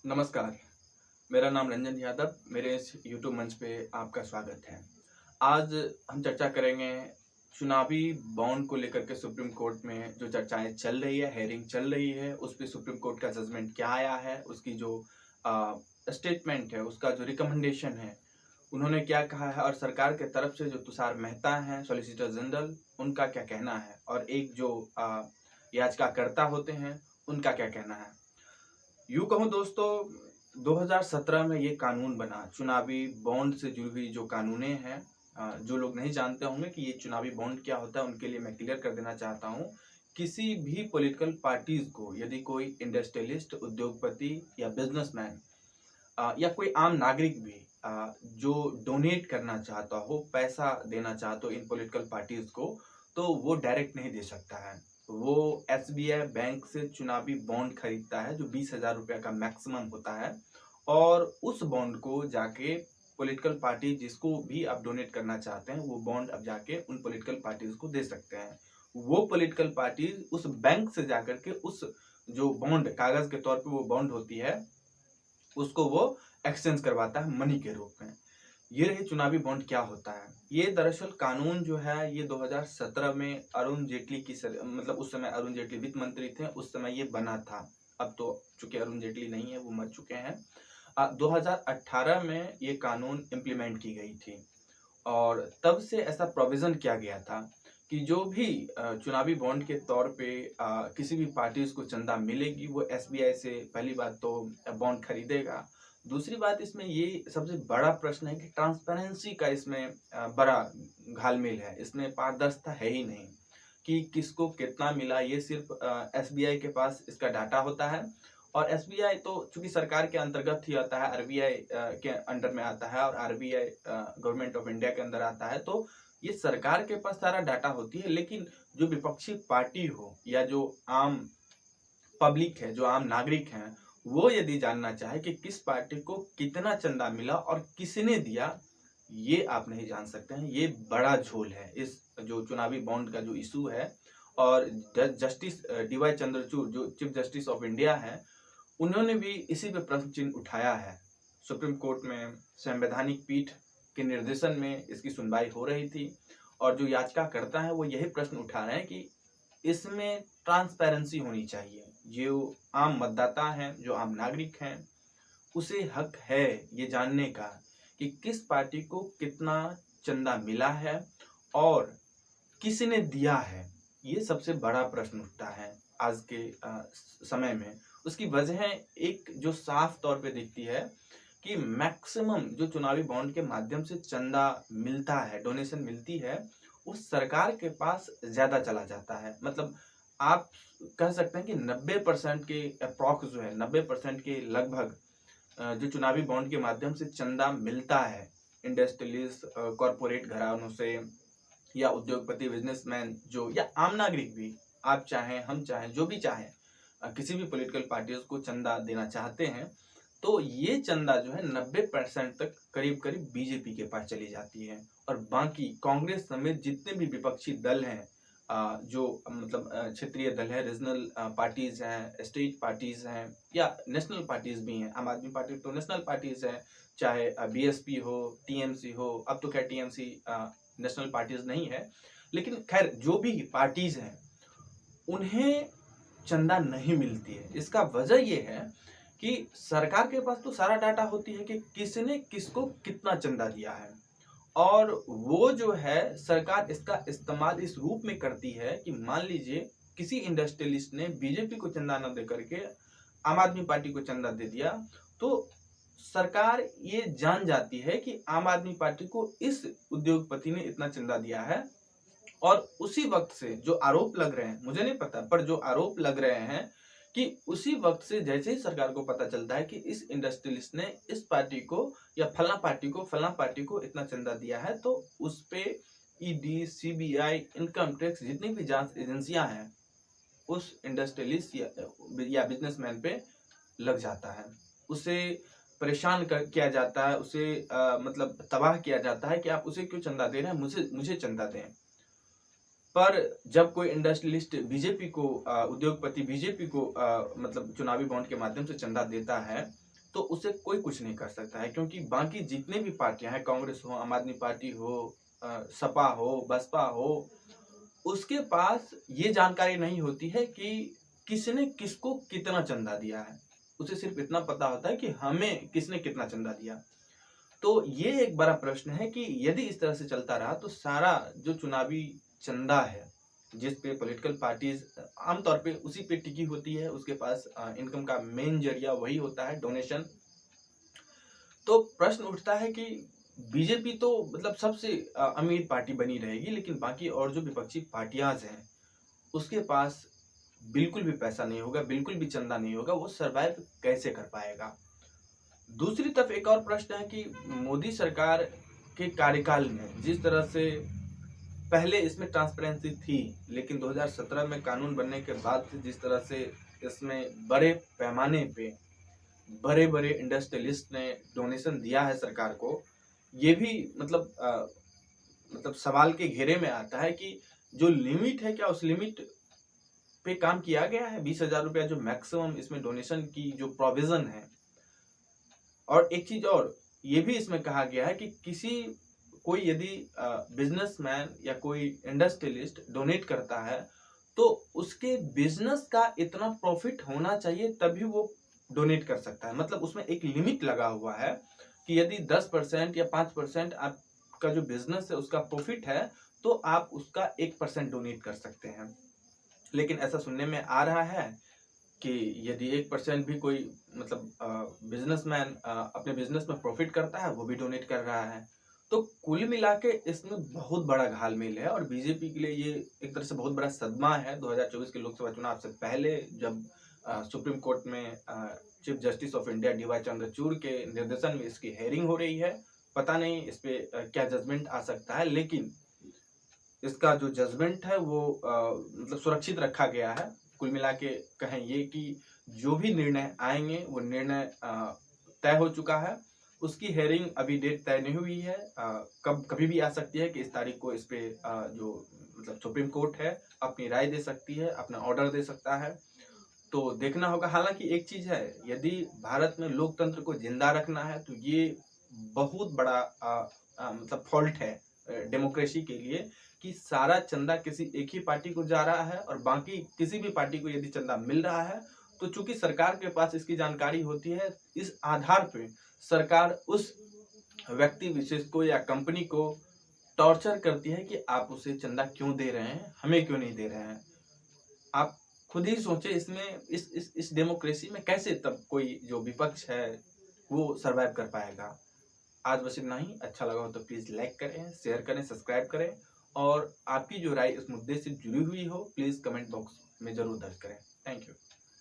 नमस्कार, मेरा नाम रंजन यादव, मेरे इस यूट्यूब मंच पे आपका स्वागत है। आज हम चर्चा करेंगे चुनावी बॉन्ड को लेकर के सुप्रीम कोर्ट में जो चर्चाएँ चल रही है, हियरिंग चल रही है, उस पे सुप्रीम कोर्ट का जजमेंट क्या आया है, उसकी जो स्टेटमेंट है, उसका जो रिकमेंडेशन है, उन्होंने क्या कहा है और सरकार के तरफ से जो तुषार मेहता हैं, सॉलिसिटर जनरल, उनका क्या कहना है और एक जो याचिकाकर्ता होते हैं, उनका क्या कहना है। यूँ कहूँ दोस्तों 2017 में ये कानून बना चुनावी बॉन्ड से जुड़ी हुई जो कानूनें हैं, जो लोग नहीं जानते होंगे कि ये चुनावी बॉन्ड क्या होता है उनके लिए मैं क्लियर कर देना चाहता हूँ। किसी भी पॉलिटिकल पार्टीज को यदि कोई इंडस्ट्रियलिस्ट, उद्योगपति या बिजनेसमैन या कोई आम नागरिक भी जो डोनेट करना चाहता हो, पैसा देना चाहता हो इन पॉलिटिकल पार्टीज को, तो वो डायरेक्ट नहीं दे सकता है। वो एसबीआई बैंक से चुनावी बॉन्ड खरीदता है जो 20,000 रुपये का मैक्सिमम होता है और उस बॉन्ड को जाके पॉलिटिकल पार्टी जिसको भी आप डोनेट करना चाहते हैं वो बॉन्ड अब जाके उन पॉलिटिकल पार्टीज को दे सकते हैं। वो पॉलिटिकल पार्टीज उस बैंक से जाकर के उस जो बॉन्ड कागज के तौर पे वो बॉन्ड होती है उसको वो एक्सचेंज करवाता है मनी के रूप में। ये रही चुनावी बॉन्ड क्या होता है। ये दरअसल कानून जो है ये 2017 में अरुण जेटली की मतलब उस समय अरुण जेटली वित्त मंत्री थे, उस समय ये बना था। अब तो चूंकि अरुण जेटली नहीं है, वो मर चुके हैं। 2018 में ये कानून इम्प्लीमेंट की गई थी और तब से ऐसा प्रोविजन किया गया था कि जो भी चुनावी बॉन्ड के तौर पे किसी भी पार्टीज को चंदा मिलेगी वो एसबीआई से पहली बात तो बॉन्ड खरीदेगा। दूसरी बात इसमें ये सबसे बड़ा प्रश्न है कि ट्रांसपेरेंसी का इसमें बड़ा घालमेल है। इसमें पारदर्शिता है ही नहीं कि किसको कितना मिला। ये सिर्फ एसबीआई के पास इसका डाटा होता है और एसबीआई तो चूंकि सरकार के अंतर्गत ही आता है, आरबीआई के अंडर में आता है और आरबीआई गवर्नमेंट ऑफ इंडिया के अंदर आता है, तो ये सरकार के पास सारा डाटा होती है। लेकिन जो विपक्षी पार्टी हो या जो आम पब्लिक है, जो आम नागरिक हैं, वो यदि जानना चाहे कि किस पार्टी को कितना चंदा मिला और किसने दिया, ये आप नहीं जान सकते हैं। ये बड़ा झोल है इस जो चुनावी बॉन्ड का जो इशू है। और जस्टिस डीवाई चंद्रचूड़ जो चीफ जस्टिस ऑफ इंडिया है, उन्होंने भी इसी पे प्रश्न चिन्ह उठाया है। सुप्रीम कोर्ट में संवैधानिक पीठ के निर्देशन में इसकी सुनवाई हो रही थी और जो याचिकाकर्ता है वो यही प्रश्न उठा रहे हैं कि इसमें ट्रांसपेरेंसी होनी चाहिए। जो आम मतदाता हैं, जो आम नागरिक हैं, उसे हक है ये जानने का कि किस पार्टी को कितना चंदा मिला है और किसने दिया है। ये सबसे बड़ा प्रश्न उठता है आज के समय में। उसकी वजह एक जो साफ तौर पे दिखती है कि मैक्सिमम जो चुनावी बॉन्ड के माध्यम से चंदा मिलता है, डोनेशन मिलती है, वो सरकार के पास ज्यादा चला जाता है। मतलब आप कह सकते हैं कि 90% के अप्रॉक्स जो है, 90% के लगभग जो चुनावी बॉन्ड के माध्यम से चंदा मिलता है इंडस्ट्रियलिस्ट, कॉरपोरेट घरानों से या उद्योगपति, बिजनेसमैन जो या आम नागरिक भी, आप चाहें, हम चाहें, जो भी चाहें, किसी भी पॉलिटिकल पार्टीज को चंदा देना चाहते हैं, तो ये चंदा जो है 90% तक करीब करीब बीजेपी के पास चली जाती है और बाकी कांग्रेस समेत जितने भी विपक्षी दल हैं, जो मतलब क्षेत्रीय दल है, रीजनल पार्टीज हैं, स्टेट पार्टीज हैं या नेशनल पार्टीज भी हैं। आम आदमी पार्टी तो नेशनल पार्टीज है, चाहे बीएसपी हो, टीएमसी हो। अब तो खैर टीएमसी नेशनल पार्टीज नहीं है, लेकिन खैर जो भी पार्टीज हैं उन्हें चंदा नहीं मिलती है। इसका वजह यह है कि सरकार के पास तो सारा डाटा होती है कि किसने किसको कितना चंदा दिया है और वो जो है सरकार इसका इस्तेमाल इस रूप में करती है कि मान लीजिए किसी इंडस्ट्रियलिस्ट ने बीजेपी को चंदा न दे करके आम आदमी पार्टी को चंदा दे दिया, तो सरकार ये जान जाती है कि आम आदमी पार्टी को इस उद्योगपति ने इतना चंदा दिया है और उसी वक्त से जो आरोप लग रहे हैं, मुझे नहीं पता, पर जो आरोप लग रहे हैं कि उसी वक्त से जैसे ही सरकार को पता चलता है कि इस इंडस्ट्रियलिस्ट ने इस पार्टी को या फला पार्टी को इतना चंदा दिया है, तो उस पे ईडी, सीबीआई, इनकम टैक्स, जितनी भी जांच एजेंसियां हैं, उस इंडस्ट्रियलिस्ट या बिजनेसमैन पे लग जाता है। उसे परेशान किया जाता है, उसे मतलब तबाह किया जाता है कि आप उसे क्यों चंदा दे रहे हैं, मुझे चंदा दें। पर जब कोई इंडस्ट्रियलिस्ट बीजेपी को, उद्योगपति बीजेपी को मतलब चुनावी बॉन्ड के माध्यम से चंदा देता है, तो उसे कोई कुछ नहीं कर सकता है, क्योंकि बाकी जितने भी पार्टियां हैं, कांग्रेस हो, आम आदमी पार्टी हो, सपा हो, बसपा हो, उसके पास ये जानकारी नहीं होती है कि किसने किसको कितना चंदा दिया है। उसे सिर्फ इतना पता होता है कि हमें किसने कितना चंदा दिया। तो ये एक बड़ा प्रश्न है कि यदि इस तरह से चलता रहा तो सारा जो चुनावी चंदा है, जिस पे पॉलिटिकल पार्टीज आमतौर पे उसी पे टिकी होती है, उसके पास इनकम का मेन जरिया वही होता है, डोनेशन। तो प्रश्न उठता है कि बीजेपी तो मतलब सबसे अमीर पार्टी बनी रहेगी, लेकिन बाकी और जो विपक्षी पार्टियां हैं उसके पास बिल्कुल भी पैसा नहीं होगा, बिल्कुल भी चंदा नहीं होगा, वो सरवाइव कैसे कर पाएगा। दूसरी तरफ एक और प्रश्न है कि मोदी सरकार के कार्यकाल में जिस तरह से पहले इसमें ट्रांसपेरेंसी थी, लेकिन 2017 में कानून बनने के बाद से जिस तरह से इसमें बड़े पैमाने पे बड़े बड़े इंडस्ट्रियलिस्ट ने डोनेशन दिया है सरकार को, ये भी मतलब सवाल के घेरे में आता है कि जो लिमिट है, क्या उस लिमिट पे काम किया गया है। 20,000 रुपया जो मैक्सिमम इसमें डोनेशन की जो प्रोविजन है। और एक चीज और ये भी इसमें कहा गया है कि कोई यदि बिजनेसमैन या कोई इंडस्ट्रियलिस्ट डोनेट करता है तो उसके बिजनेस का इतना प्रॉफिट होना चाहिए तभी वो डोनेट कर सकता है। मतलब उसमें एक लिमिट लगा हुआ है कि यदि 10% या 5% आपका जो बिजनेस है उसका प्रॉफिट है तो आप उसका 1% डोनेट कर सकते हैं। लेकिन ऐसा सुनने में आ रहा है कि यदि 1% भी कोई मतलब बिजनेसमैन अपने बिजनेस में प्रॉफिट करता है वो भी डोनेट कर रहा है। तो कुल मिला के इसमें बहुत बड़ा घालमेल है और बीजेपी के लिए ये एक तरह से बहुत बड़ा सदमा है। 2024 के लोकसभा चुनाव से पहले जब सुप्रीम कोर्ट में chief justice of India D.Y.. Chandrachud के निर्देशन में इसकी हेयरिंग हो रही है। पता नहीं इस पे क्या जजमेंट आ सकता है, लेकिन इसका जो जजमेंट है वो मतलब सुरक्षित रखा गया है। कुल मिला के कहें ये कि जो भी निर्णय आएंगे वो निर्णय तय हो चुका है। उसकी हेयरिंग अभी डेट तय नहीं हुई है, कभी भी आ सकती है कि इस तारीख को इस पे जो मतलब सुप्रीम कोर्ट है अपनी राय दे सकती है, अपना ऑर्डर दे सकता है। तो देखना होगा। हालांकि एक चीज है, यदि भारत में लोकतंत्र को जिंदा रखना है तो ये बहुत बड़ा मतलब फॉल्ट है डेमोक्रेसी के लिए कि सारा चंदा किसी एक ही पार्टी को जा रहा है और बाकी किसी भी पार्टी को यदि चंदा मिल रहा है तो चूंकि सरकार के पास इसकी जानकारी होती है, इस आधार पे सरकार उस व्यक्ति विशेष को या कंपनी को टॉर्चर करती है कि आप उसे चंदा क्यों दे रहे हैं, हमें क्यों नहीं दे रहे हैं। आप खुद ही सोचे इसमें इस डेमोक्रेसी में कैसे तब कोई जो विपक्ष है वो सरवाइव कर पाएगा। आज बस इतना ही। अच्छा लगा हो तो प्लीज़ लाइक करें, शेयर करें, सब्सक्राइब करें और आपकी जो राय इस मुद्दे से जुड़ी हुई हो प्लीज़ कमेंट बॉक्स में ज़रूर दर्ज करें। Thank you.